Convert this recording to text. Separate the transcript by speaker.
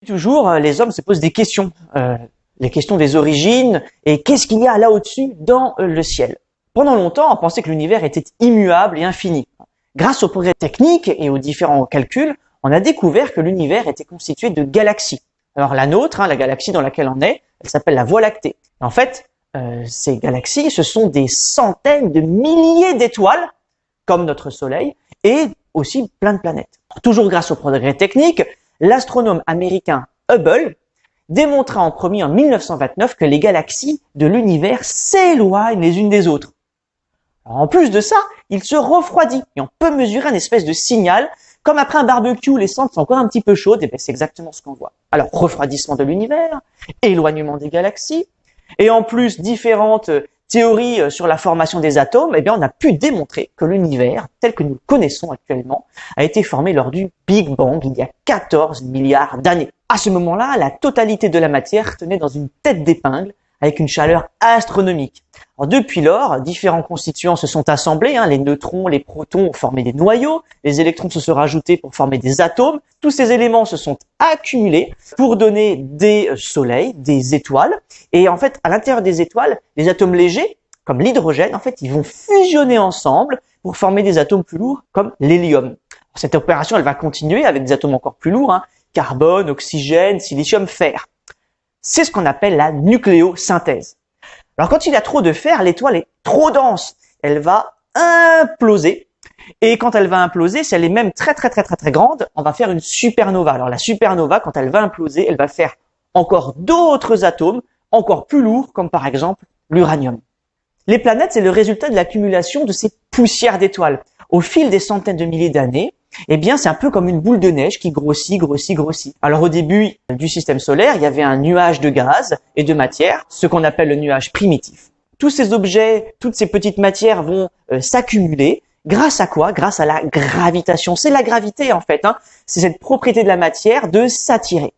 Speaker 1: Toujours, les hommes se posent des questions, les questions des origines et qu'est-ce qu'il y a là au-dessus dans le ciel. Pendant longtemps, on pensait que l'univers était immuable et infini. Grâce aux progrès techniques et aux différents calculs, on a découvert que l'univers était constitué de galaxies. Alors la nôtre, la galaxie dans laquelle on est, elle s'appelle la Voie lactée. En fait, ces galaxies, ce sont des centaines de milliers d'étoiles, comme notre Soleil, et aussi plein de planètes. Toujours grâce aux progrès techniques, l'astronome américain Hubble démontra en premier en 1929 que les galaxies de l'univers s'éloignent les unes des autres. Alors, en plus de ça, il se refroidit et on peut mesurer une espèce de signal. Comme après un barbecue, les cendres sont encore un petit peu chaudes, et bien c'est exactement ce qu'on voit. Alors, refroidissement de l'univers, éloignement des galaxies, et en plus différentes théories sur la formation des atomes, eh bien on a pu démontrer que l'univers, tel que nous le connaissons actuellement, a été formé lors du Big Bang il y a 14 milliards d'années. À ce moment-là, la totalité de la matière tenait dans une tête d'épingle avec une chaleur astronomique. Alors depuis lors, différents constituants se sont assemblés, les neutrons, les protons ont formé des noyaux, les électrons se sont rajoutés pour former des atomes. Tous ces éléments se sont accumulés pour donner des soleils, des étoiles. Et en fait, à l'intérieur des étoiles, les atomes légers, comme l'hydrogène, en fait, ils vont fusionner ensemble pour former des atomes plus lourds, comme l'hélium. Cette opération, elle va continuer avec des atomes encore plus lourds, carbone, oxygène, silicium, fer. C'est ce qu'on appelle la nucléosynthèse. Alors quand il y a trop de fer, l'étoile est trop dense. Elle va imploser. Et quand elle va imploser, si elle est même très grande, on va faire une supernova. Alors la supernova, quand elle va imploser, elle va faire encore d'autres atomes, encore plus lourds, comme par exemple l'uranium. Les planètes, c'est le résultat de l'accumulation de ces poussières d'étoiles. Au fil des centaines de milliers d'années, eh bien, c'est un peu comme une boule de neige qui grossit. Alors, au début du système solaire, il y avait un nuage de gaz et de matière, ce qu'on appelle le nuage primitif. Tous ces objets, toutes ces petites matières vont s'accumuler. Grâce à quoi? Grâce à la gravitation. C'est la gravité, en fait. C'est cette propriété de la matière de s'attirer.